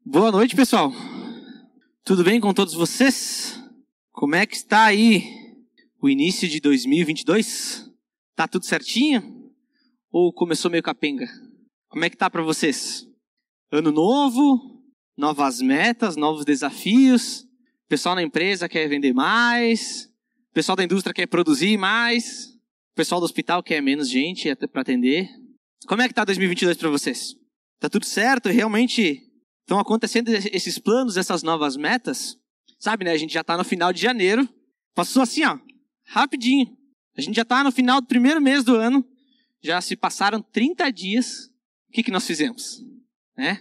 Boa noite, pessoal. Tudo bem com todos vocês? Como é que está aí o início de 2022? Tá tudo certinho? Ou começou meio capenga? Como é que tá para vocês? Ano novo, novas metas, novos desafios. O pessoal na empresa quer vender mais. O pessoal da indústria quer produzir mais. O pessoal do hospital quer menos gente para atender. Como é que tá 2022 para vocês? Tá tudo certo? Realmente estão acontecendo esses planos, essas novas metas? Sabe, né? A gente já tá no final de janeiro. Passou assim, ó, rapidinho. A gente já tá no final do primeiro mês do ano. Já se passaram 30 dias. O que nós fizemos?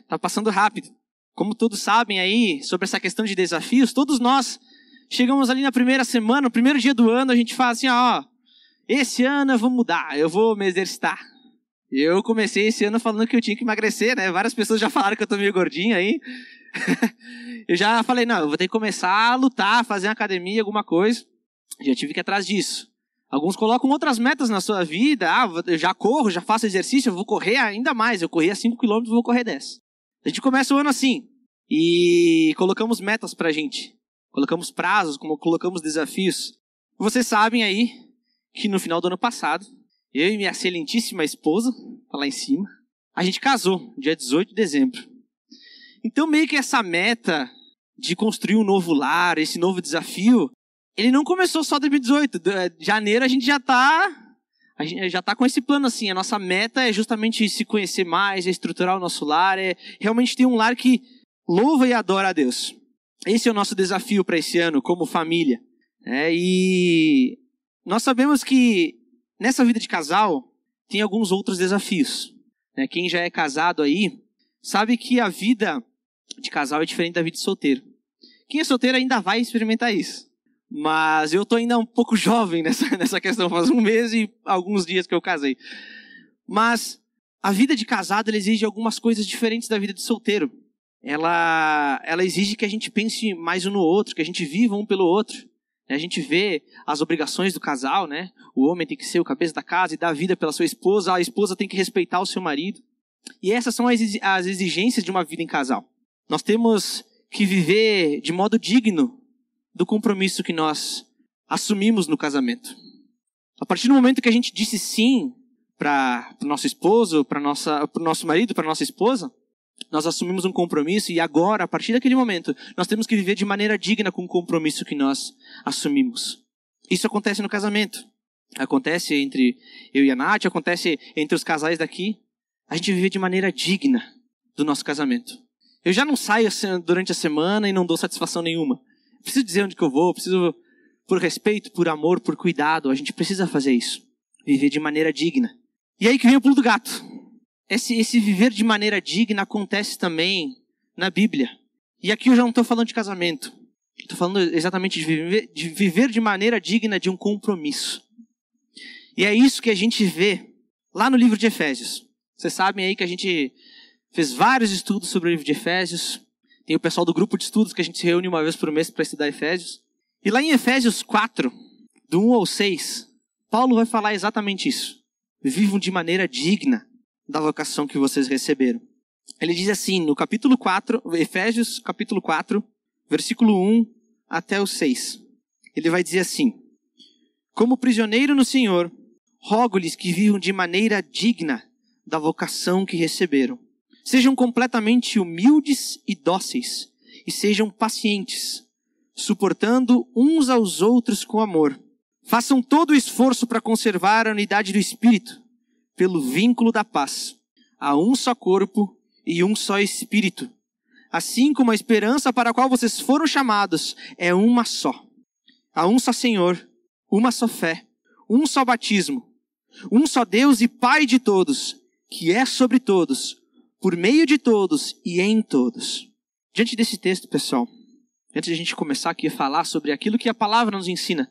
Tá passando rápido. Como todos sabem aí, sobre essa questão de desafios, todos nós chegamos ali na primeira semana, no primeiro dia do ano, a gente fala assim, ó, esse ano eu vou mudar, eu vou me exercitar. Eu comecei esse ano falando que eu tinha que emagrecer, né? Várias pessoas já falaram que eu tô meio gordinho aí. Eu já falei, não, eu vou ter que começar a lutar, fazer uma academia, alguma coisa. Já tive que ir atrás disso. Alguns colocam outras metas na sua vida. Ah, eu já corro, já faço exercício, eu vou correr ainda mais. Eu corria 5 km, vou correr 10. A gente começa o ano assim. E colocamos metas pra gente. Colocamos prazos, colocamos desafios. Vocês sabem aí que no final do ano passado, eu e minha excelentíssima esposa, tá lá em cima, a gente casou, dia 18 de dezembro. Então meio que essa meta de construir um novo lar, esse novo desafio, ele não começou só em 2018. Janeiro a gente já tá com esse plano assim. A nossa meta é justamente se conhecer mais, é estruturar o nosso lar, é realmente ter um lar que louva e adora a Deus. Esse é o nosso desafio para esse ano, como família. E nós sabemos que nessa vida de casal tem alguns outros desafios. Quem já é casado aí sabe que a vida de casal é diferente da vida de solteiro. Quem é solteiro ainda vai experimentar isso. Mas eu tô ainda um pouco jovem nessa questão. Faz um mês e alguns dias que eu casei. Mas a vida de casado ela exige algumas coisas diferentes da vida de solteiro. Ela exige que a gente pense mais um no outro, que a gente viva um pelo outro. A gente vê as obrigações do casal, né? O homem tem que ser o cabeça da casa e dar vida pela sua esposa. A esposa tem que respeitar o seu marido. E essas são as exigências de uma vida em casal. Nós temos que viver de modo digno do compromisso que nós assumimos no casamento. A partir do momento que a gente disse sim para o nosso esposo, para o nosso marido, para nossa esposa, nós assumimos um compromisso e agora, a partir daquele momento, nós temos que viver de maneira digna com o compromisso que nós assumimos. Isso acontece no casamento. Acontece entre eu e a Nath, acontece entre os casais daqui. A gente vive de maneira digna do nosso casamento. Eu já não saio durante a semana e não dou satisfação nenhuma. Preciso dizer onde que eu vou, preciso, por respeito, por amor, por cuidado, a gente precisa fazer isso. Viver de maneira digna. E aí que vem o pulo do gato. Esse viver de maneira digna acontece também na Bíblia. E aqui eu já não estou falando de casamento. Estou falando exatamente de viver de maneira digna de um compromisso. E é isso que a gente vê lá no livro de Efésios. Vocês sabem aí que a gente fez vários estudos sobre o livro de Efésios. Tem o pessoal do grupo de estudos que a gente se reúne uma vez por mês para estudar Efésios. E lá em Efésios 4, do 1 ao 6, Paulo vai falar exatamente isso. Vivam de maneira digna da vocação que vocês receberam. Ele diz assim, no capítulo 4, Efésios capítulo 4, versículo 1 até o 6. Ele vai dizer assim: como prisioneiro no Senhor, rogo-lhes que vivam de maneira digna da vocação que receberam. Sejam completamente humildes e dóceis, e sejam pacientes, suportando uns aos outros com amor. Façam todo o esforço para conservar a unidade do Espírito, pelo vínculo da paz. Há um só corpo e um só Espírito. Assim como a esperança para a qual vocês foram chamados é uma só. Há um só Senhor, uma só fé, um só batismo, um só Deus e Pai de todos, que é sobre todos, por meio de todos e em todos. Diante desse texto, pessoal, antes de a gente começar aqui a falar sobre aquilo que a palavra nos ensina,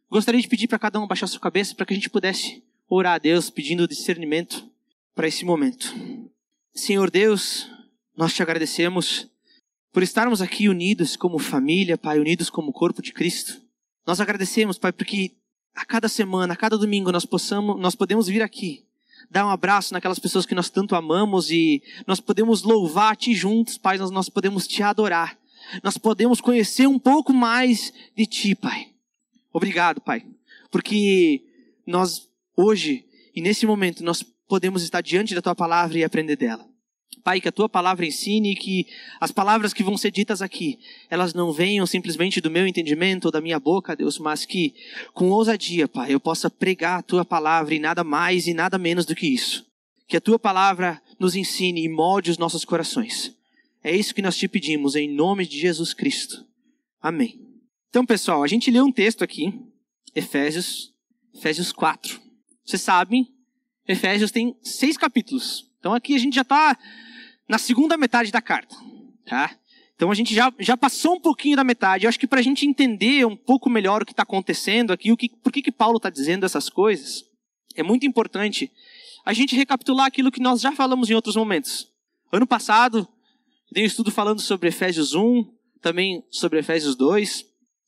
gostaria de pedir para cada um baixar sua cabeça para que a gente pudesse orar a Deus pedindo discernimento para esse momento. Senhor Deus, nós te agradecemos por estarmos aqui unidos como família, Pai, unidos como corpo de Cristo. Nós agradecemos, Pai, porque a cada semana, a cada domingo nós podemos vir aqui dar um abraço naquelas pessoas que nós tanto amamos e nós podemos louvar a Ti juntos, Pai, nós podemos Te adorar. Nós podemos conhecer um pouco mais de Ti, Pai. Obrigado, Pai, porque nós hoje e nesse momento nós podemos estar diante da Tua palavra e aprender dela. Pai, que a Tua palavra ensine e que as palavras que vão ser ditas aqui, elas não venham simplesmente do meu entendimento ou da minha boca, Deus, mas que com ousadia, Pai, eu possa pregar a Tua palavra e nada mais e nada menos do que isso. Que a Tua palavra nos ensine e molde os nossos corações. É isso que nós Te pedimos, em nome de Jesus Cristo. Amém. Então, pessoal, a gente leu um texto aqui, Efésios 4. Vocês sabem, Efésios tem 6 capítulos. Então aqui a gente já está na segunda metade da carta, tá? Então a gente já passou um pouquinho da metade. Eu acho que para a gente entender um pouco melhor o que está acontecendo aqui, por que Paulo está dizendo essas coisas, é muito importante a gente recapitular aquilo que nós já falamos em outros momentos. Ano passado, dei um estudo falando sobre Efésios 1, também sobre Efésios 2.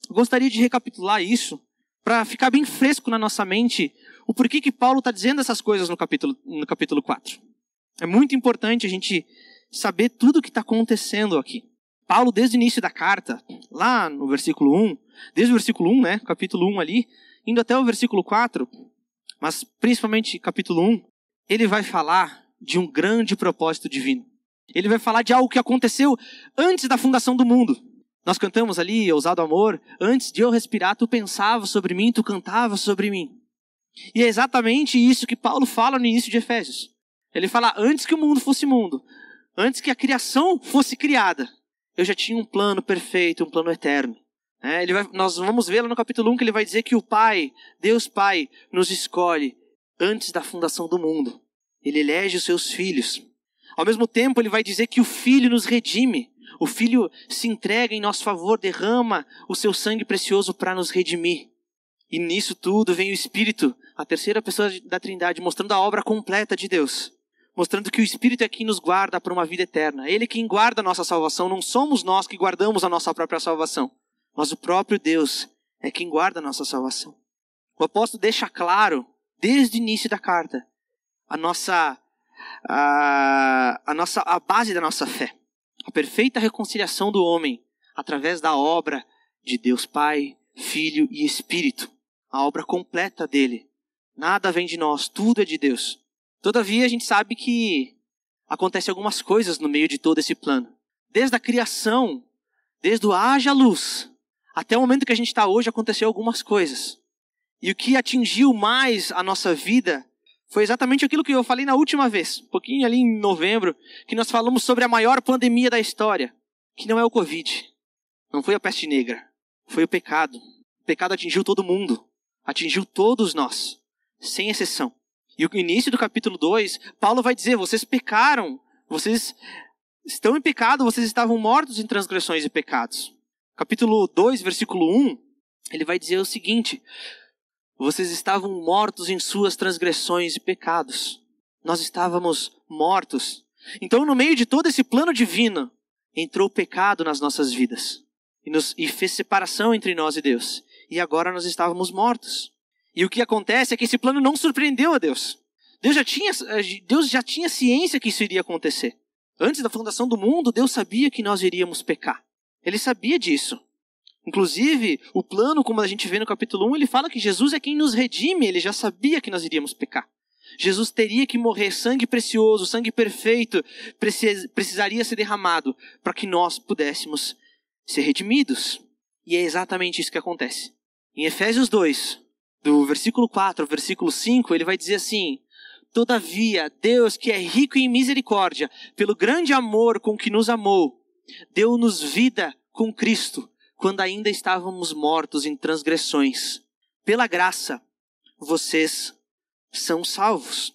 Eu gostaria de recapitular isso para ficar bem fresco na nossa mente o porquê que Paulo está dizendo essas coisas no capítulo 4. É muito importante a gente saber tudo o que está acontecendo aqui. Paulo, desde o início da carta, lá no versículo 1, desde o versículo 1, né, capítulo 1 ali, indo até o versículo 4, mas principalmente capítulo 1, ele vai falar de um grande propósito divino. Ele vai falar de algo que aconteceu antes da fundação do mundo. Nós cantamos ali, Ousado Amor, antes de eu respirar, tu pensavas sobre mim, tu cantavas sobre mim. E é exatamente isso que Paulo fala no início de Efésios. Ele fala, antes que o mundo fosse mundo, antes que a criação fosse criada, eu já tinha um plano perfeito, um plano eterno. Nós vamos ver lá no capítulo 1 que ele vai dizer que o Pai, Deus Pai, nos escolhe antes da fundação do mundo. Ele elege os seus filhos. Ao mesmo tempo, ele vai dizer que o Filho nos redime. O Filho se entrega em nosso favor, derrama o seu sangue precioso para nos redimir. E nisso tudo vem o Espírito, a terceira pessoa da Trindade, mostrando a obra completa de Deus. Mostrando que o Espírito é quem nos guarda para uma vida eterna. Ele é quem guarda a nossa salvação. Não somos nós que guardamos a nossa própria salvação. Mas o próprio Deus é quem guarda a nossa salvação. O apóstolo deixa claro, desde o início da carta, a base da nossa fé. A perfeita reconciliação do homem através da obra de Deus Pai, Filho e Espírito. A obra completa dele. Nada vem de nós, tudo é de Deus. Todavia, a gente sabe que acontecem algumas coisas no meio de todo esse plano. Desde a criação, desde o haja luz, até o momento que a gente está hoje, aconteceu algumas coisas. E o que atingiu mais a nossa vida foi exatamente aquilo que eu falei na última vez, um pouquinho ali em novembro, que nós falamos sobre a maior pandemia da história, que não é o Covid, não foi a peste negra, foi o pecado. O pecado atingiu todo mundo, atingiu todos nós, sem exceção. E o início do capítulo 2, Paulo vai dizer, vocês pecaram, vocês estão em pecado, vocês estavam mortos em transgressões e pecados. Capítulo 2, versículo 1, ele vai dizer o seguinte, vocês estavam mortos em suas transgressões e pecados. Nós estávamos mortos. Então, no meio de todo esse plano divino, entrou o pecado nas nossas vidas. E fez separação entre nós e Deus. E agora nós estávamos mortos. E o que acontece é que esse plano não surpreendeu a Deus. Deus já tinha ciência que isso iria acontecer. Antes da fundação do mundo, Deus sabia que nós iríamos pecar. Ele sabia disso. Inclusive, o plano, como a gente vê no capítulo 1, ele fala que Jesus é quem nos redime. Ele já sabia que nós iríamos pecar. Jesus teria que morrer, sangue precioso, sangue perfeito, precisaria ser derramado para que nós pudéssemos ser redimidos. E é exatamente isso que acontece. Em Efésios 2, do versículo 4 ao versículo 5, ele vai dizer assim, todavia, Deus que é rico em misericórdia, pelo grande amor com que nos amou, deu-nos vida com Cristo, quando ainda estávamos mortos em transgressões. Pela graça, vocês são salvos.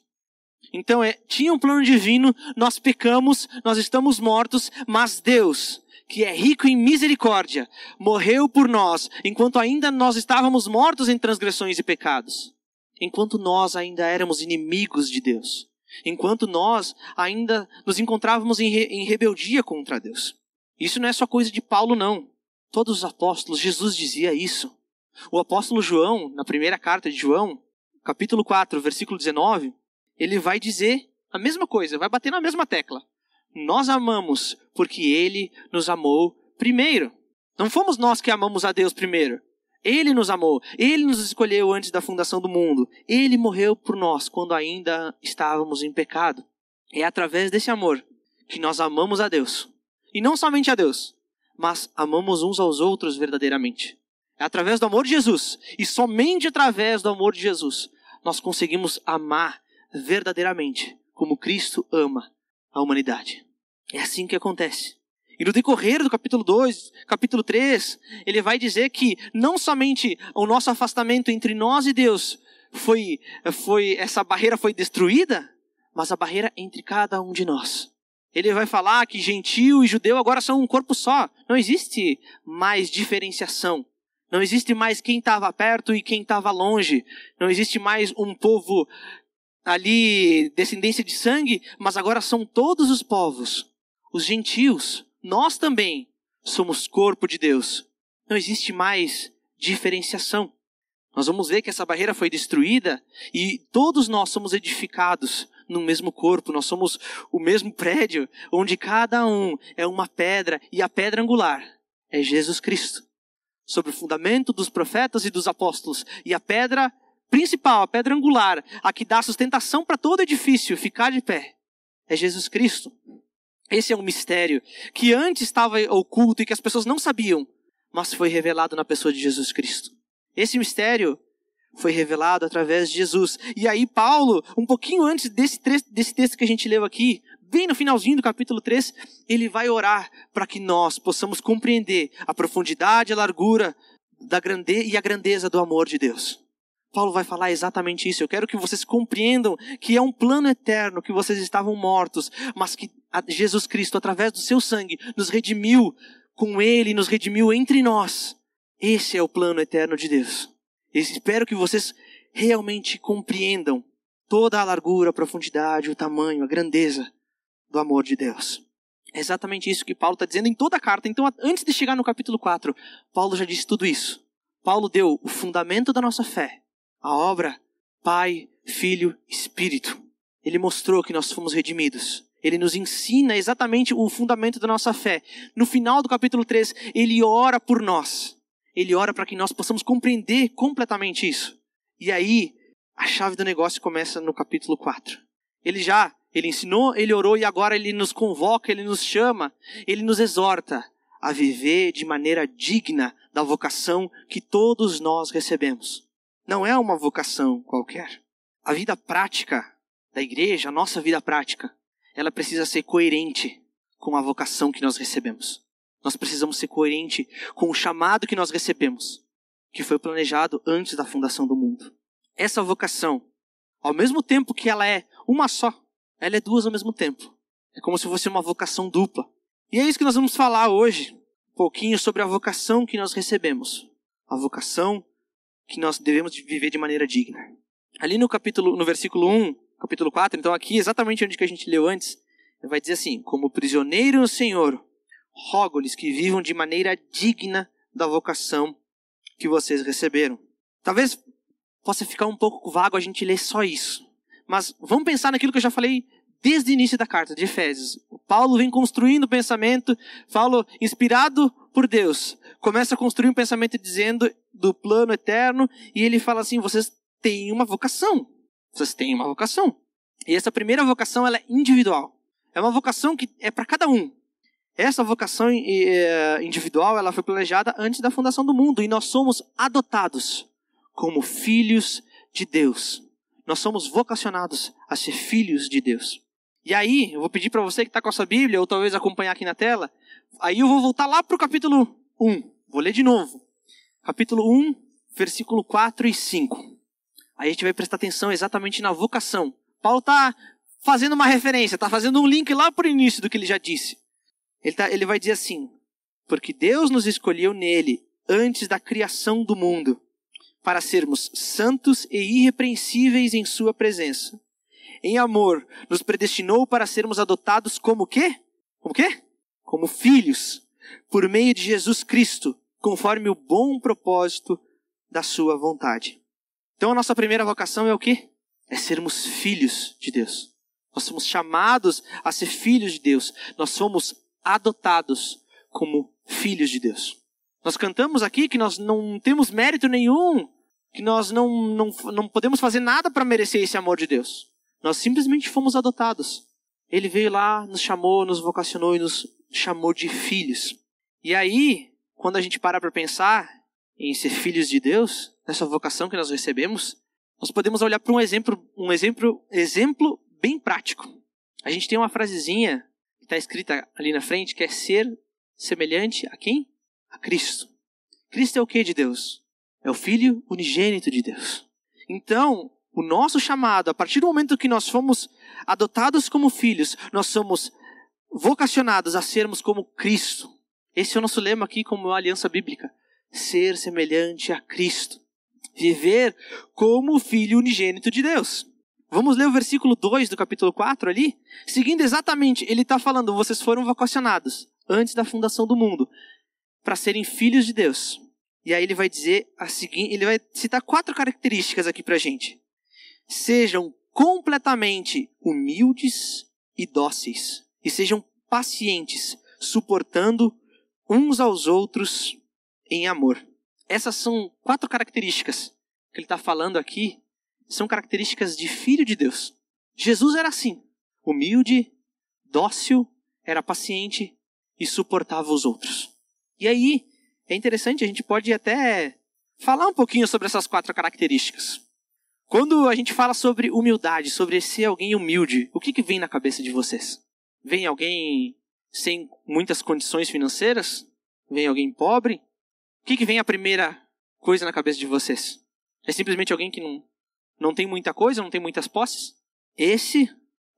Então, tinha um plano divino, nós pecamos, nós estamos mortos, mas Deus, que é rico em misericórdia, morreu por nós, enquanto ainda nós estávamos mortos em transgressões e pecados. Enquanto nós ainda éramos inimigos de Deus. Enquanto nós ainda nos encontrávamos em rebeldia contra Deus. Isso não é só coisa de Paulo, não. Todos os apóstolos, Jesus dizia isso. O apóstolo João, na primeira carta de João, capítulo 4, versículo 19, ele vai dizer a mesma coisa, vai bater na mesma tecla. Nós amamos porque ele nos amou primeiro. Não fomos nós que amamos a Deus primeiro. Ele nos amou, ele nos escolheu antes da fundação do mundo. Ele morreu por nós quando ainda estávamos em pecado. É através desse amor que nós amamos a Deus. E não somente a Deus, mas amamos uns aos outros verdadeiramente. É através do amor de Jesus, e somente através do amor de Jesus, nós conseguimos amar verdadeiramente, como Cristo ama a humanidade. É assim que acontece. E no decorrer do capítulo 2, capítulo 3, ele vai dizer que não somente o nosso afastamento entre nós e Deus essa barreira foi destruída, mas a barreira entre cada um de nós. Ele vai falar que gentio e judeu agora são um corpo só. Não existe mais diferenciação. Não existe mais quem estava perto e quem estava longe. Não existe mais um povo ali, descendência de sangue, mas agora são todos os povos. Os gentios, nós também somos corpo de Deus. Não existe mais diferenciação. Nós vamos ver que essa barreira foi destruída e todos nós somos edificados no mesmo corpo. Nós somos o mesmo prédio, onde cada um é uma pedra e a pedra angular é Jesus Cristo. Sobre o fundamento dos profetas e dos apóstolos. E a pedra principal, a pedra angular, a que dá sustentação para todo edifício ficar de pé, é Jesus Cristo. Esse é um mistério que antes estava oculto e que as pessoas não sabiam, mas foi revelado na pessoa de Jesus Cristo. Esse mistério foi revelado através de Jesus. E aí Paulo, um pouquinho antes desse texto que a gente leu aqui, bem no finalzinho do capítulo 3, ele vai orar para que nós possamos compreender a profundidade, a largura e a grandeza do amor de Deus. Paulo vai falar exatamente isso. Eu quero que vocês compreendam que é um plano eterno, que vocês estavam mortos, mas que Jesus Cristo, através do seu sangue, nos redimiu com ele, nos redimiu entre nós. Esse é o plano eterno de Deus. Eu espero que vocês realmente compreendam toda a largura, a profundidade, o tamanho, a grandeza do amor de Deus. É exatamente isso que Paulo está dizendo em toda a carta. Então, antes de chegar no capítulo 4, Paulo já disse tudo isso. Paulo deu o fundamento da nossa fé. A obra Pai, Filho, Espírito. Ele mostrou que nós fomos redimidos. Ele nos ensina exatamente o fundamento da nossa fé. No final do capítulo 3, ele ora por nós. Ele ora para que nós possamos compreender completamente isso. E aí, a chave do negócio começa no capítulo 4. Ele ensinou, ele orou e agora ele nos convoca, ele nos chama, ele nos exorta a viver de maneira digna da vocação que todos nós recebemos. Não é uma vocação qualquer. A vida prática da igreja, a nossa vida prática, ela precisa ser coerente com a vocação que nós recebemos. Nós precisamos ser coerente com o chamado que nós recebemos, que foi planejado antes da fundação do mundo. Essa vocação, ao mesmo tempo que ela é uma só, ela é duas ao mesmo tempo. É como se fosse uma vocação dupla. E é isso que nós vamos falar hoje, um pouquinho sobre a vocação que nós recebemos. A vocação que nós devemos viver de maneira digna. Ali no versículo 1, capítulo 4, então aqui exatamente onde que a gente leu antes, ele vai dizer assim: como prisioneiro no Senhor, rogo-lhes que vivam de maneira digna da vocação que vocês receberam. Talvez possa ficar um pouco vago a gente ler só isso. Mas vamos pensar naquilo que eu já falei desde o início da carta de Efésios. O Paulo vem construindo o pensamento, Paulo, inspirado por Deus, começa a construir um pensamento dizendo do plano eterno, e ele fala assim: vocês têm uma vocação. Vocês têm uma vocação. E essa primeira vocação, ela é individual. É uma vocação que é para cada um. Essa vocação individual, ela foi planejada antes da fundação do mundo, e nós somos adotados como filhos de Deus. Nós somos vocacionados a ser filhos de Deus. E aí, eu vou pedir para você que está com a sua Bíblia, ou talvez acompanhar aqui na tela, aí eu vou voltar lá para o capítulo 1. Vou ler de novo. Capítulo 1, versículo 4 e 5. Aí a gente vai prestar atenção exatamente na vocação. Paulo está fazendo uma referência, está fazendo um link lá para o início do que ele já disse. Ele vai dizer assim: porque Deus nos escolheu nele antes da criação do mundo, para sermos santos e irrepreensíveis em sua presença. Em amor, nos predestinou para sermos adotados como quê? Como quê? Como filhos, por meio de Jesus Cristo, conforme o bom propósito da sua vontade. Então a nossa primeira vocação é o quê? é sermos filhos de Deus. Nós somos chamados a ser filhos de Deus. Nós somos adotados como filhos de Deus. Nós cantamos aqui que nós não temos mérito nenhum, que nós não podemos fazer nada para merecer esse amor de Deus. Nós simplesmente fomos adotados. Ele veio lá, nos chamou, nos vocacionou e nos chamou de filhos. E aí, quando a gente para pensar em ser filhos de Deus, nessa vocação que nós recebemos, nós podemos olhar para um exemplo bem prático. A gente tem uma frasezinha que está escrita ali na frente, que é ser semelhante a quem? A Cristo. Cristo é o que de Deus? É o Filho unigênito de Deus. Então, o nosso chamado, a partir do momento que nós fomos adotados como filhos, nós somos vocacionados a sermos como Cristo. Esse é o nosso lema aqui como aliança bíblica. Ser semelhante a Cristo. Viver como o Filho unigênito de Deus. Vamos ler o versículo 2 do capítulo 4 ali? Seguindo exatamente, ele está falando, vocês foram vocacionados antes da fundação do mundo para serem filhos de Deus. E aí ele vai dizer a seguinte, ele vai citar 4 características aqui para a gente. Sejam completamente humildes e dóceis. E sejam pacientes, suportando uns aos outros em amor. Essas são 4 características que ele está falando aqui. São características de filho de Deus. Jesus era assim. Humilde, dócil, era paciente e suportava os outros. E aí, é interessante, a gente pode até falar um pouquinho sobre essas 4 características. Quando a gente fala sobre humildade, sobre ser alguém humilde, o que vem na cabeça de vocês? Vem alguém sem muitas condições financeiras? Vem alguém pobre? O que vem a primeira coisa na cabeça de vocês? É simplesmente alguém que não tem muita coisa, não tem muitas posses? Esse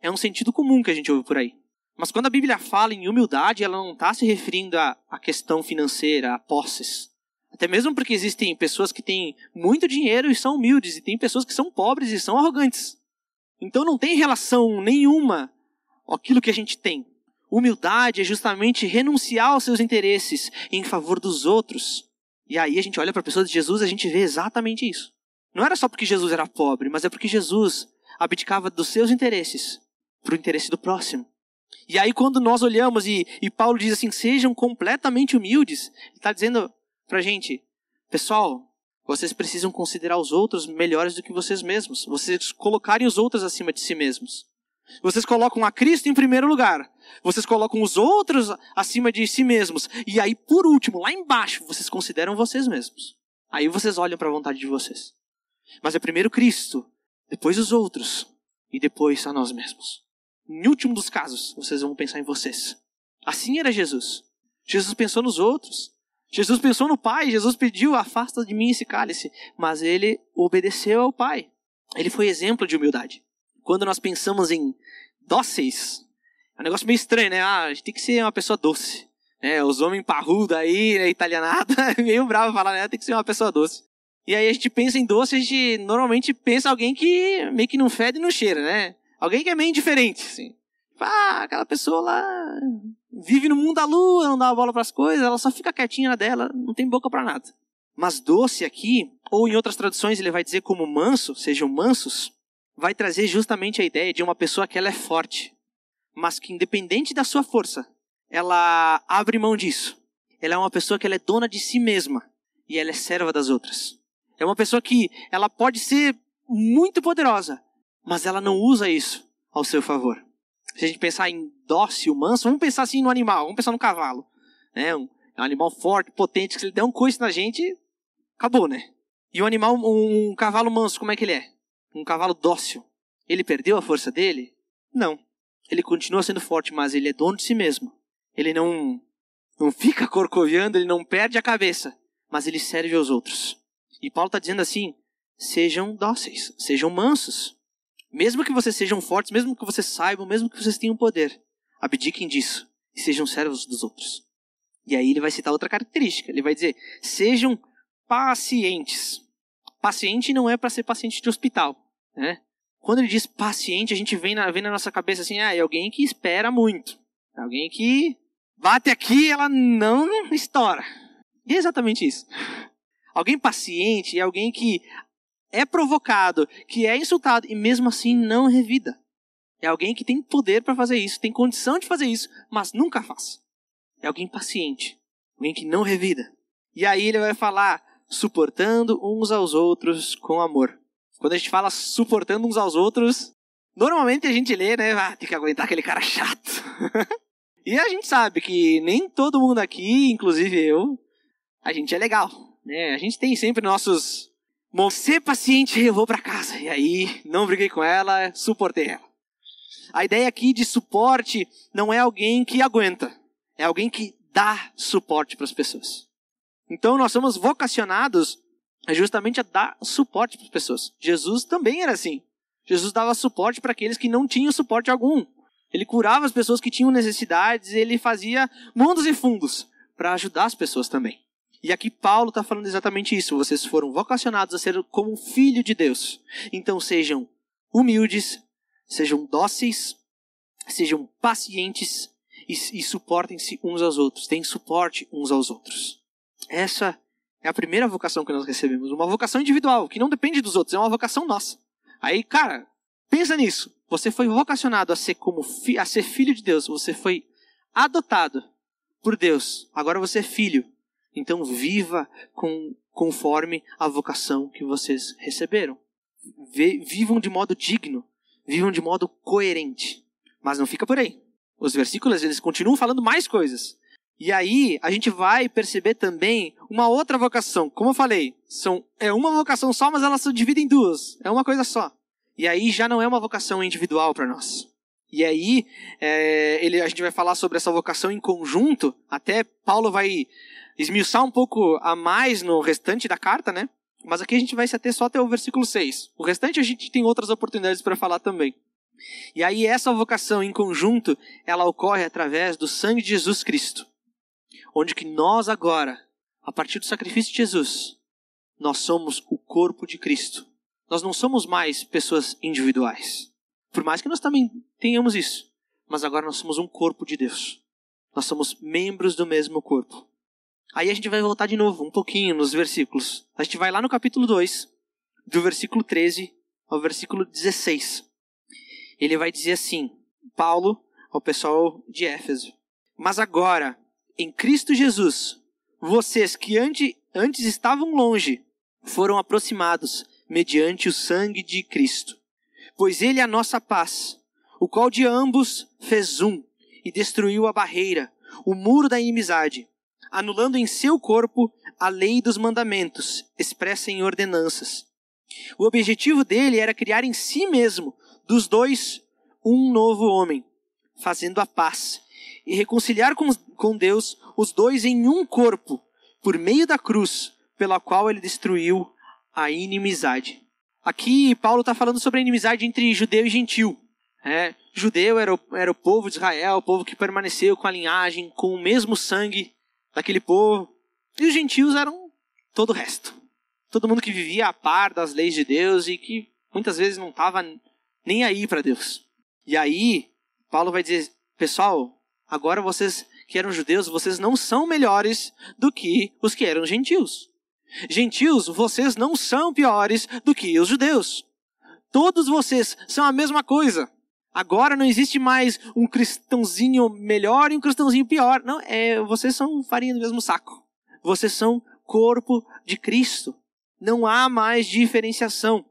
é um sentido comum que a gente ouve por aí. Mas quando a Bíblia fala em humildade, ela não está se referindo à questão financeira, a posses. Até mesmo porque existem pessoas que têm muito dinheiro e são humildes, e tem pessoas que são pobres e são arrogantes. Então não tem relação nenhuma com aquilo que a gente tem. Humildade é justamente renunciar aos seus interesses em favor dos outros. E aí a gente olha para a pessoa de Jesus e a gente vê exatamente isso. Não era só porque Jesus era pobre, mas é porque Jesus abdicava dos seus interesses para o interesse do próximo. E aí quando nós olhamos e Paulo diz assim, sejam completamente humildes, ele está dizendo para a gente, pessoal, vocês precisam considerar os outros melhores do que vocês mesmos. Vocês colocarem os outros acima de si mesmos. Vocês colocam a Cristo em primeiro lugar. Vocês colocam os outros acima de si mesmos. E aí, por último, lá embaixo, vocês consideram vocês mesmos. Aí vocês olham para a vontade de vocês. Mas é primeiro Cristo, depois os outros e depois a nós mesmos. Em último dos casos, vocês vão pensar em vocês. Assim era Jesus. Jesus pensou nos outros. Jesus pensou no Pai. Jesus pediu, afasta de mim esse cálice. Mas ele obedeceu ao Pai. Ele foi exemplo de humildade. Quando nós pensamos em dóceis, é um negócio meio estranho, né? A gente tem que ser uma pessoa doce. Os homens parrudos aí, italianada, meio bravo falar, né? Tem que ser uma pessoa doce. E aí a gente pensa em doce, a gente normalmente pensa em alguém que meio que não fede e não cheira, né? Alguém que é meio indiferente, assim. Aquela pessoa lá vive no mundo da lua, não dá bola para as coisas, ela só fica quietinha na dela, não tem boca para nada. Mas doce aqui, ou em outras traduções ele vai dizer como manso, sejam mansos, vai trazer justamente a ideia de uma pessoa que ela é forte, mas que independente da sua força, ela abre mão disso. Ela é uma pessoa que ela é dona de si mesma e ela é serva das outras. É uma pessoa que ela pode ser muito poderosa, mas ela não usa isso ao seu favor. Se a gente pensar em dócil, manso, vamos pensar assim no animal, vamos pensar no cavalo. Um animal forte, potente, que se ele der um coice na gente, acabou, né? E um cavalo manso, como é que ele é? Um cavalo dócil. Ele perdeu a força dele? Não. Ele continua sendo forte, mas ele é dono de si mesmo. Ele não fica corcoviando, ele não perde a cabeça, mas ele serve aos outros. E Paulo está dizendo assim, sejam dóceis, sejam mansos. Mesmo que vocês sejam fortes, mesmo que vocês saibam, mesmo que vocês tenham poder, abdiquem disso e sejam servos dos outros. E aí ele vai citar outra característica. Ele vai dizer, sejam pacientes. Paciente não é para ser paciente de hospital, né? Quando ele diz paciente, a gente vem na nossa cabeça assim, é alguém que espera muito. Alguém que bate aqui e ela não estoura. E é exatamente isso. Alguém paciente é alguém que é provocado, que é insultado e mesmo assim não revida. É alguém que tem poder para fazer isso, tem condição de fazer isso, mas nunca faz. É alguém paciente, alguém que não revida. E aí ele vai falar, suportando uns aos outros com amor. Quando a gente fala suportando uns aos outros, normalmente a gente lê, né? Tem que aguentar aquele cara chato. E a gente sabe que nem todo mundo aqui, inclusive eu, a gente é legal, né? A gente tem sempre nossos... Bom, ser paciente, eu vou para casa. E aí, não briguei com ela, suportei ela. A ideia aqui de suporte não é alguém que aguenta. É alguém que dá suporte para as pessoas. Então, nós somos vocacionados justamente a dar suporte para as pessoas. Jesus também era assim. Jesus dava suporte para aqueles que não tinham suporte algum. Ele curava as pessoas que tinham necessidades, ele fazia mundos e fundos para ajudar as pessoas também. E aqui Paulo está falando exatamente isso. Vocês foram vocacionados a ser como um filho de Deus. Então sejam humildes, sejam dóceis, sejam pacientes e suportem-se uns aos outros. Deem suporte uns aos outros. Essa é a primeira vocação que nós recebemos. Uma vocação individual, que não depende dos outros. É uma vocação nossa. Aí, cara, pensa nisso. Você foi vocacionado a ser a ser filho de Deus. Você foi adotado por Deus. Agora você é filho. Então viva conforme a vocação que vocês receberam. Vivam de modo digno. Vivam de modo coerente. Mas não fica por aí. Os versículos, eles continuam falando mais coisas. E aí, a gente vai perceber também uma outra vocação. Como eu falei, é uma vocação só, mas elas se dividem em duas. É uma coisa só. E aí já não é uma vocação individual para nós. E aí, a gente vai falar sobre essa vocação em conjunto. Até Paulo vai esmiuçar um pouco a mais no restante da carta, né? Mas aqui a gente vai se ater só até o versículo 6. O restante a gente tem outras oportunidades para falar também. E aí essa vocação em conjunto, ela ocorre através do sangue de Jesus Cristo. Onde que nós agora, a partir do sacrifício de Jesus, nós somos o corpo de Cristo. Nós não somos mais pessoas individuais. Por mais que nós também tenhamos isso. Mas agora nós somos um corpo de Deus. Nós somos membros do mesmo corpo. Aí a gente vai voltar de novo um pouquinho nos versículos. A gente vai lá no capítulo 2, do versículo 13 ao versículo 16. Ele vai dizer assim, Paulo ao pessoal de Éfeso. Mas agora, em Cristo Jesus, vocês que antes estavam longe, foram aproximados mediante o sangue de Cristo. Pois ele é a nossa paz, o qual de ambos fez um e destruiu a barreira, o muro da inimizade, anulando em seu corpo a lei dos mandamentos, expressa em ordenanças. O objetivo dele era criar em si mesmo, dos dois, um novo homem, fazendo a paz, e reconciliar com Deus os dois em um corpo, por meio da cruz, pela qual ele destruiu a inimizade. Aqui Paulo está falando sobre a inimizade entre judeu e gentil. Judeu era o povo de Israel, o povo que permaneceu com a linhagem, com o mesmo sangue daquele povo. E os gentios eram todo o resto. Todo mundo que vivia a par das leis de Deus e que muitas vezes não estava nem aí para Deus. E aí, Paulo vai dizer, pessoal, agora vocês que eram judeus, vocês não são melhores do que os que eram gentios. Gentios, vocês não são piores do que os judeus. Todos vocês são a mesma coisa. Agora não existe mais um cristãozinho melhor e um cristãozinho pior. Não, vocês são farinha do mesmo saco. Vocês são corpo de Cristo. Não há mais diferenciação.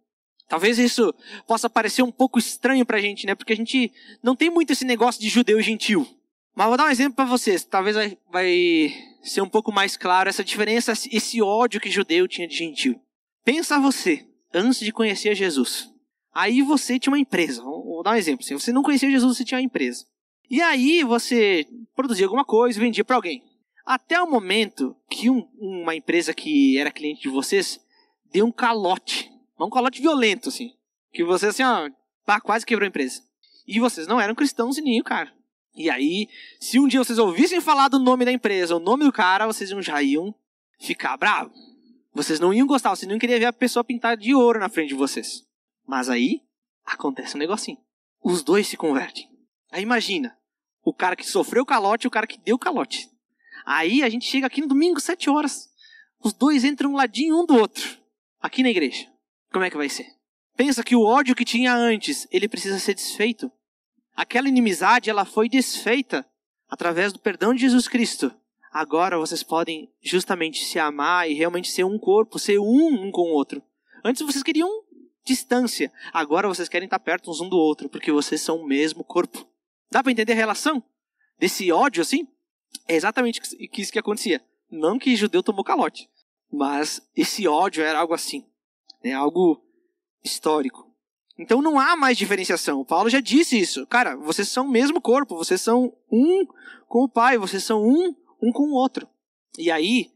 Talvez isso possa parecer um pouco estranho pra gente, né? Porque a gente não tem muito esse negócio de judeu e gentil. Mas vou dar um exemplo para vocês. Talvez vai ser um pouco mais claro essa diferença, esse ódio que judeu tinha de gentil. Pensa você, antes de conhecer Jesus. Aí você tinha uma empresa. Vou dar um exemplo. Se você não conhecia Jesus, você tinha uma empresa. E aí você produzia alguma coisa e vendia para alguém. Até o momento que uma empresa que era cliente de vocês deu um calote. Um calote violento, assim. Que você, assim, quase quebrou a empresa. E vocês não eram cristãos e nem o cara. E aí, se um dia vocês ouvissem falar do nome da empresa, o nome do cara, vocês já iam ficar bravos. Vocês não iam gostar, vocês não queriam ver a pessoa pintada de ouro na frente de vocês. Mas aí, acontece um negocinho. Os dois se convertem. Aí imagina, o cara que sofreu o calote e o cara que deu o calote. Aí a gente chega aqui no domingo, 7 horas. Os dois entram um ladinho um do outro. Aqui na igreja. como é que vai ser? Pensa que o ódio que tinha antes, ele precisa ser desfeito. Aquela inimizade, ela foi desfeita através do perdão de Jesus Cristo. Agora vocês podem justamente se amar e realmente ser um corpo, ser um com o outro. Antes vocês queriam distância. Agora vocês querem estar perto uns um do outro, porque vocês são o mesmo corpo. Dá para entender a relação desse ódio assim? É exatamente isso que acontecia. Não que judeu tomou calote, mas esse ódio era algo assim. É algo histórico. Então não há mais diferenciação. Paulo já disse isso. Cara, vocês são o mesmo corpo. Vocês são um com o Pai. Vocês são um com o outro. E aí,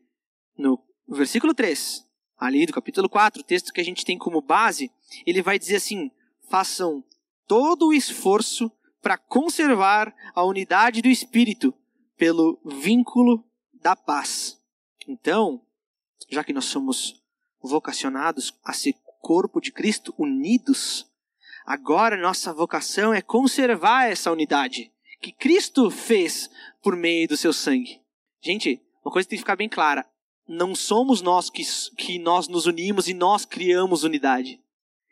no versículo 3, ali do capítulo 4, o texto que a gente tem como base, ele vai dizer assim: façam todo o esforço para conservar a unidade do Espírito pelo vínculo da paz. Então, já que nós somos vocacionados a ser corpo de Cristo, unidos, agora nossa vocação é conservar essa unidade que Cristo fez por meio do seu sangue. Gente, uma coisa tem que ficar bem clara: não somos nós que nós nos unimos e nós criamos unidade.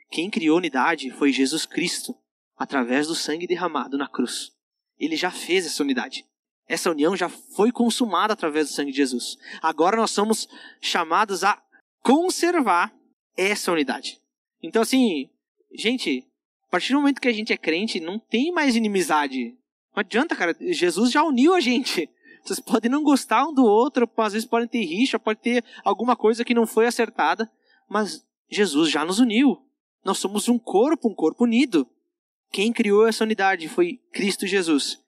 Quem criou unidade foi Jesus Cristo, através do sangue derramado na cruz. Ele já fez essa unidade. Essa união já foi consumada através do sangue de Jesus. Agora nós somos chamados a conservar essa unidade. Então assim, gente, a partir do momento que a gente é crente, não tem mais inimizade. Não adianta, cara. Jesus já uniu a gente. Vocês podem não gostar um do outro, às vezes podem ter rixa, pode ter alguma coisa que não foi acertada, mas Jesus já nos uniu. Nós somos um corpo unido. Quem criou essa unidade foi Cristo Jesus,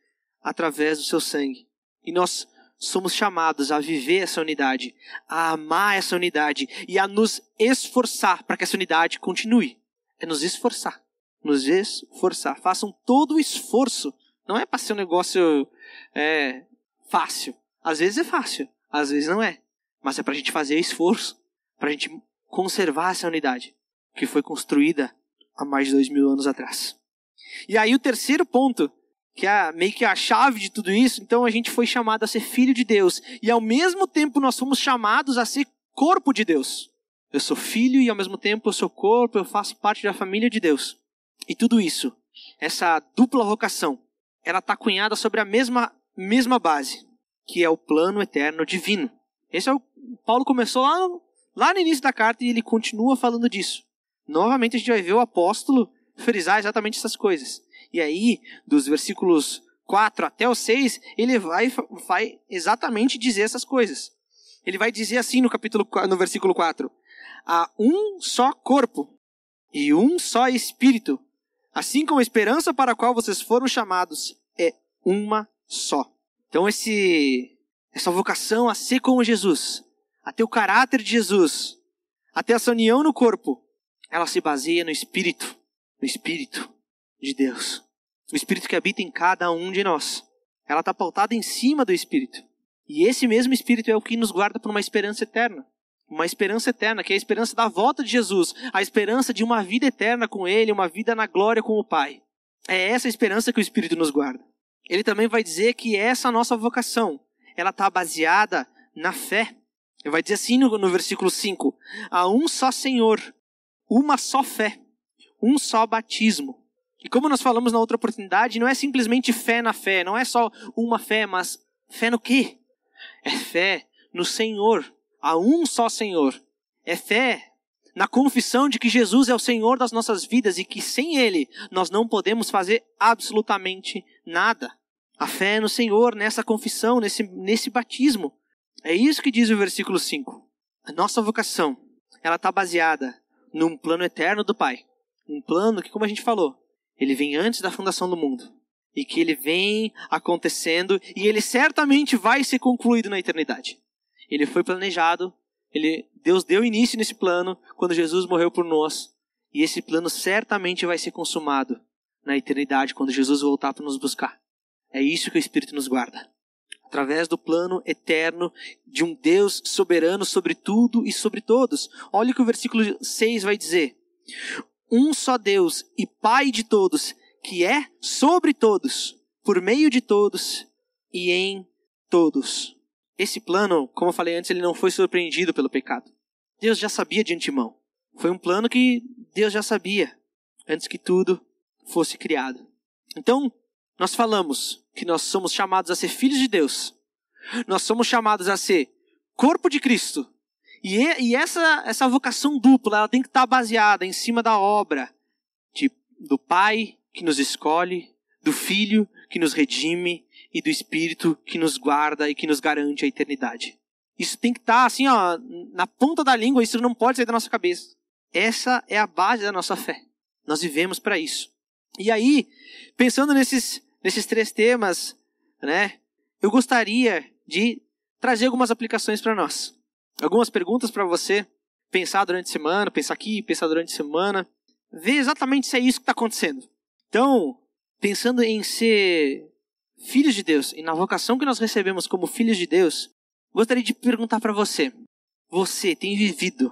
através do seu sangue. E nós somos chamados a viver essa unidade, a amar essa unidade e a nos esforçar para que essa unidade continue. É nos esforçar. Nos esforçar. Façam todo o esforço. Não é para ser um negócio fácil. Às vezes é fácil, às vezes não é. Mas é para a gente fazer esforço, para a gente conservar essa unidade que foi construída há mais de 2000 anos atrás. E aí o terceiro ponto, que é meio que a chave de tudo isso, então a gente foi chamado a ser filho de Deus. E ao mesmo tempo nós fomos chamados a ser corpo de Deus. Eu sou filho e ao mesmo tempo eu sou corpo, eu faço parte da família de Deus. E tudo isso, essa dupla vocação, ela está cunhada sobre a mesma base, que é o plano eterno divino. Esse é Paulo começou lá no início da carta e ele continua falando disso. Novamente a gente vai ver o apóstolo frisar exatamente essas coisas. E aí, dos versículos 4 até o 6, ele vai exatamente dizer essas coisas. Ele vai dizer assim no versículo 4: há um só corpo e um só espírito, assim como a esperança para a qual vocês foram chamados é uma só. Então essa vocação a ser como Jesus, a ter o caráter de Jesus, a ter essa união no corpo, ela se baseia no Espírito de Deus. O Espírito que habita em cada um de nós. Ela está pautada em cima do Espírito. E esse mesmo Espírito é o que nos guarda por uma esperança eterna. Uma esperança eterna, que é a esperança da volta de Jesus. A esperança de uma vida eterna com Ele, uma vida na glória com o Pai. É essa esperança que o Espírito nos guarda. Ele também vai dizer que essa nossa vocação, ela está baseada na fé. Ele vai dizer assim no versículo 5. Há um só Senhor, uma só fé, um só batismo. E como nós falamos na outra oportunidade, não é simplesmente fé na fé, não é só uma fé, mas fé no quê? É fé no Senhor, há um só Senhor. É fé na confissão de que Jesus é o Senhor das nossas vidas e que sem Ele nós não podemos fazer absolutamente nada. A fé no Senhor, nessa confissão, nesse batismo. É isso que diz o versículo 5. A nossa vocação, ela está baseada num plano eterno do Pai. Um plano que, como a gente falou, ele vem antes da fundação do mundo. E que ele vem acontecendo e ele certamente vai ser concluído na eternidade. Ele foi planejado, Deus deu início nesse plano quando Jesus morreu por nós. E esse plano certamente vai ser consumado na eternidade, quando Jesus voltar para nos buscar. É isso que o Espírito nos guarda. Através do plano eterno de um Deus soberano sobre tudo e sobre todos. Olha o que o versículo 6 vai dizer. Um só Deus e Pai de todos, que é sobre todos, por meio de todos e em todos. Esse plano, como eu falei antes, ele não foi surpreendido pelo pecado. Deus já sabia de antemão. Foi um plano que Deus já sabia antes que tudo fosse criado. Então, nós falamos que nós somos chamados a ser filhos de Deus. Nós somos chamados a ser corpo de Cristo. E essa vocação dupla, ela tem que estar baseada em cima da obra do Pai que nos escolhe, do Filho que nos redime e do Espírito que nos guarda e que nos garante a eternidade. Isso tem que estar assim, ó, na ponta da língua, isso não pode sair da nossa cabeça. Essa é a base da nossa fé. Nós vivemos para isso. E aí, pensando nesses 3 temas, né, eu gostaria de trazer algumas aplicações para nós. Algumas perguntas para você pensar durante a semana, pensar aqui, pensar durante a semana. Ver exatamente se é isso que está acontecendo. Então, pensando em ser filhos de Deus e na vocação que nós recebemos como filhos de Deus, gostaria de perguntar para você. Você tem vivido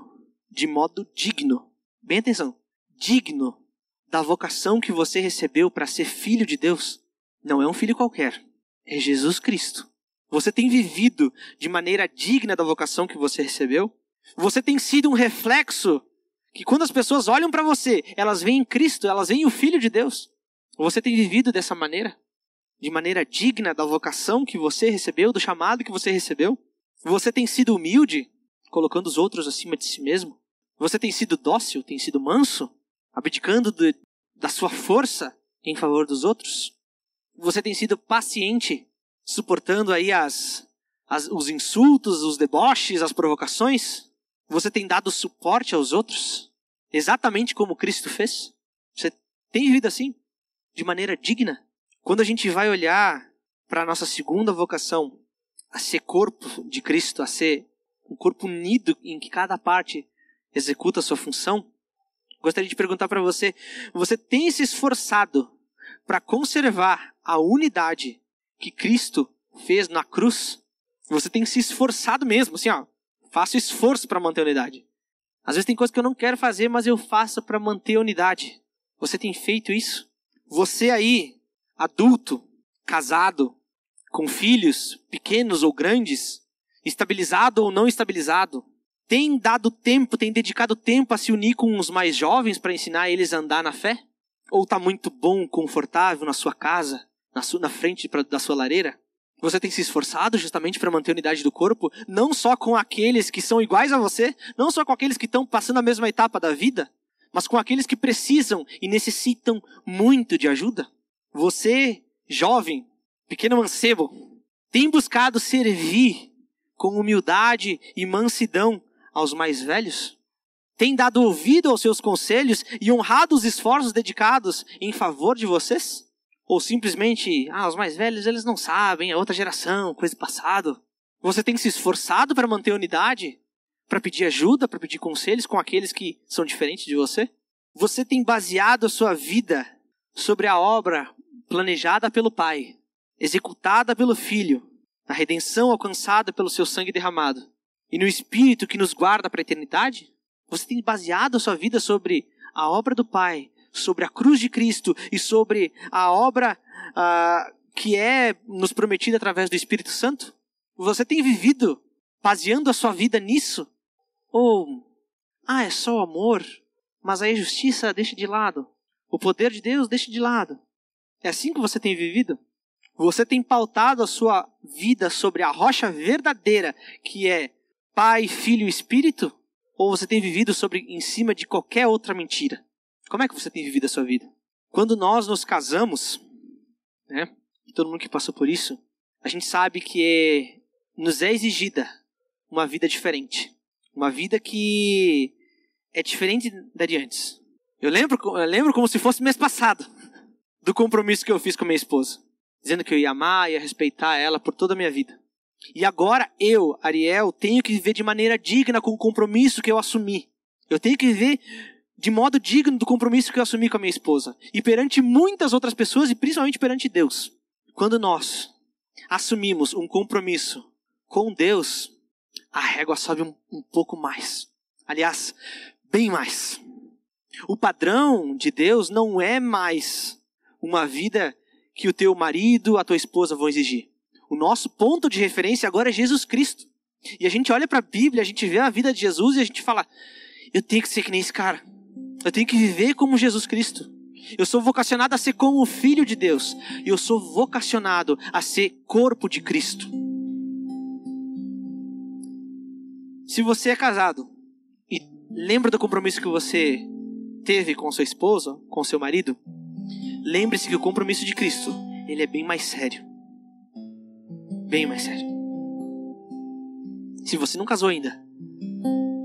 de modo digno, bem atenção, digno da vocação que você recebeu para ser filho de Deus? Não é um filho qualquer, é Jesus Cristo. Você tem vivido de maneira digna da vocação que você recebeu? Você tem sido um reflexo que quando as pessoas olham para você, elas veem Cristo, elas veem o Filho de Deus? Você tem vivido dessa maneira? De maneira digna da vocação que você recebeu, do chamado que você recebeu? Você tem sido humilde, colocando os outros acima de si mesmo? Você tem sido dócil, tem sido manso, abdicando da sua força em favor dos outros? Você tem sido paciente, suportando aí os insultos, os deboches, as provocações? Você tem dado suporte aos outros? Exatamente como Cristo fez? Você tem vivido assim? De maneira digna? Quando a gente vai olhar para a nossa segunda vocação, a ser corpo de Cristo, a ser um corpo unido em que cada parte executa a sua função, gostaria de perguntar para você, você tem se esforçado para conservar a unidade que Cristo fez na cruz? Você tem se esforçado mesmo, assim, ó, faço esforço para manter a unidade. Às vezes tem coisa que eu não quero fazer, mas eu faço para manter a unidade. Você tem feito isso? Você aí, adulto, casado, com filhos, pequenos ou grandes, estabilizado ou não estabilizado, tem dado tempo, tem dedicado tempo a se unir com os mais jovens para ensinar eles a andar na fé? Ou está muito bom, confortável na sua casa, na frente da sua lareira? Você tem se esforçado justamente para manter a unidade do corpo, não só com aqueles que são iguais a você, não só com aqueles que estão passando a mesma etapa da vida, mas com aqueles que precisam e necessitam muito de ajuda? Você, jovem, pequeno mancebo, tem buscado servir com humildade e mansidão aos mais velhos? Tem dado ouvido aos seus conselhos e honrado os esforços dedicados em favor de vocês? Ou simplesmente, os mais velhos eles não sabem, é outra geração, coisa do passado? Você tem se esforçado para manter a unidade? Para pedir ajuda, para pedir conselhos com aqueles que são diferentes de você? Você tem baseado a sua vida sobre a obra planejada pelo Pai, executada pelo Filho, na redenção alcançada pelo seu sangue derramado, e no Espírito que nos guarda para a eternidade? Você tem baseado a sua vida sobre a obra do Pai, sobre a cruz de Cristo e sobre a obra que é nos prometida através do Espírito Santo? Você tem vivido baseando a sua vida nisso? Ou, é só o amor, mas aí a justiça deixa de lado, o poder de Deus deixa de lado? É assim que você tem vivido? Você tem pautado a sua vida sobre a rocha verdadeira, que é Pai, Filho e Espírito? Ou você tem vivido em cima de qualquer outra mentira? Como é que você tem vivido a sua vida? Quando nós nos casamos, né, e todo mundo que passou por isso, a gente sabe que nos é exigida uma vida diferente. Uma vida que é diferente da de antes. Eu lembro como se fosse mês passado, do compromisso que eu fiz com a minha esposa. Dizendo que eu ia amar, ia respeitar ela por toda a minha vida. E agora eu, Ariel, tenho que viver de maneira digna com o compromisso que eu assumi. Eu tenho que viver de modo digno do compromisso que eu assumi com a minha esposa. E perante muitas outras pessoas, e principalmente perante Deus. Quando nós assumimos um compromisso com Deus, a régua sobe um pouco mais. Aliás, bem mais. O padrão de Deus não é mais uma vida que o teu marido, a tua esposa vão exigir. O nosso ponto de referência agora é Jesus Cristo. E a gente olha para a Bíblia, a gente vê a vida de Jesus e a gente fala, Eu tenho que ser que nem esse cara. Eu tenho que viver como Jesus Cristo. Eu sou vocacionado a ser como o Filho de Deus. E eu sou vocacionado a ser corpo de Cristo. Se você é casado e lembra do compromisso que você teve com sua esposa, com seu marido, lembre-se que o compromisso de Cristo, ele é bem mais sério. Bem mais sério. Se você não casou ainda,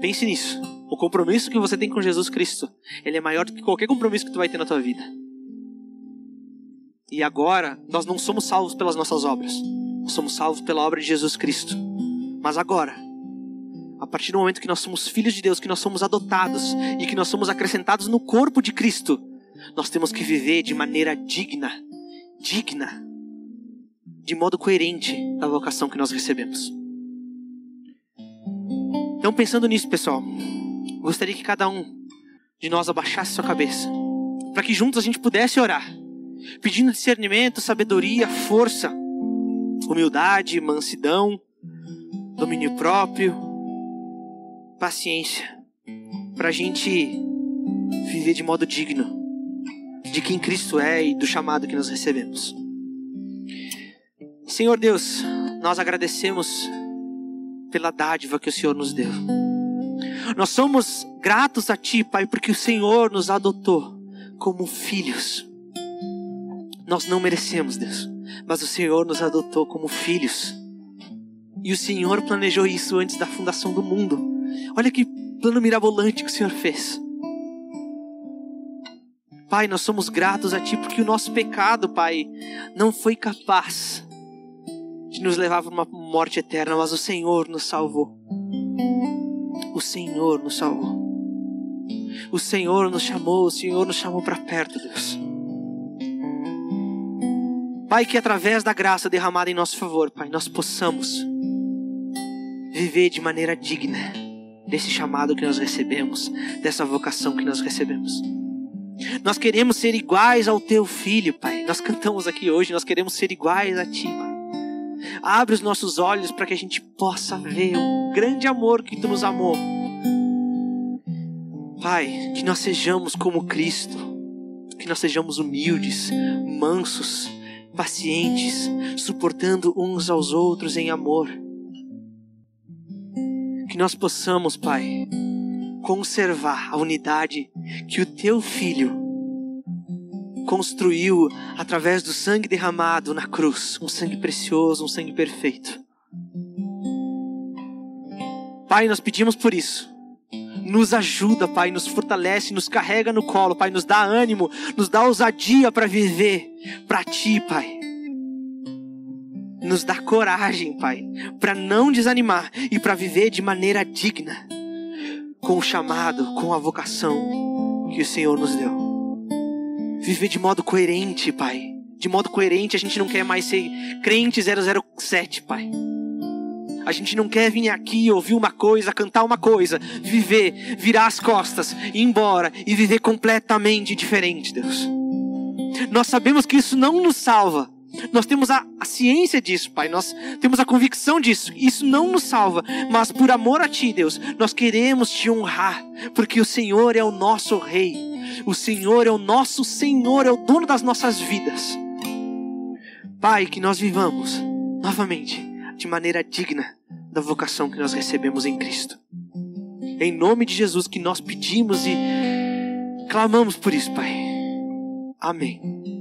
pense nisso. O compromisso que você tem com Jesus Cristo, ele é maior do que qualquer compromisso que tu vai ter na tua vida. E agora, nós não somos salvos pelas nossas obras. Nós somos salvos pela obra de Jesus Cristo. Mas agora, a partir do momento que nós somos filhos de Deus, que nós somos adotados e que nós somos acrescentados no corpo de Cristo, nós temos que viver de maneira digna, de modo coerente da vocação que nós recebemos. Então, pensando nisso, pessoal, gostaria que cada um de nós abaixasse sua cabeça, para que juntos a gente pudesse orar, pedindo discernimento, sabedoria, força, humildade, mansidão, domínio próprio, paciência, para a gente viver de modo digno de quem Cristo é e do chamado que nós recebemos. Senhor Deus, nós agradecemos pela dádiva que o Senhor nos deu. Nós somos gratos a Ti, Pai, porque o Senhor nos adotou como filhos. Nós não merecemos, Deus, mas o Senhor nos adotou como filhos. E o Senhor planejou isso antes da fundação do mundo. Olha que plano mirabolante que o Senhor fez. Pai, nós somos gratos a Ti porque o nosso pecado, Pai, não foi capaz de nos levar para uma morte eterna, mas o Senhor nos salvou. O Senhor nos salvou. O Senhor nos chamou para perto, Deus. Pai, que através da graça derramada em nosso favor, Pai, nós possamos viver de maneira digna desse chamado que nós recebemos, dessa vocação que nós recebemos. Nós queremos ser iguais ao Teu Filho, Pai. Nós cantamos aqui hoje, nós queremos ser iguais a Ti, Pai. Abre os nossos olhos para que a gente possa ver o grande amor que Tu nos amou. Pai, que nós sejamos como Cristo, que nós sejamos humildes, mansos, pacientes, suportando uns aos outros em amor. Que nós possamos, Pai, conservar a unidade que o Teu Filho construiu através do sangue derramado na cruz. Um sangue precioso, um sangue perfeito. Pai, nós pedimos por isso. Nos ajuda, Pai, nos fortalece, nos carrega no colo, Pai, nos dá ânimo, nos dá ousadia para viver para Ti, Pai. Nos dá coragem, Pai, para não desanimar e para viver de maneira digna, com o chamado, com a vocação que o Senhor nos deu. Viver de modo coerente, Pai. De modo coerente, a gente não quer mais ser crente 007, Pai. A gente não quer vir aqui ouvir uma coisa, cantar uma coisa, viver, virar as costas, ir embora e viver completamente diferente, Deus. Nós sabemos que isso não nos salva. Nós temos a ciência disso, Pai. Nós temos a convicção disso. Isso não nos salva. Mas por amor a Ti, Deus, nós queremos Te honrar. Porque o Senhor é o nosso Rei. O Senhor é o nosso Senhor, é o dono das nossas vidas. Pai, que nós vivamos novamente de maneira digna da vocação que nós recebemos em Cristo. Em nome de Jesus que nós pedimos e clamamos por isso, Pai. Amém.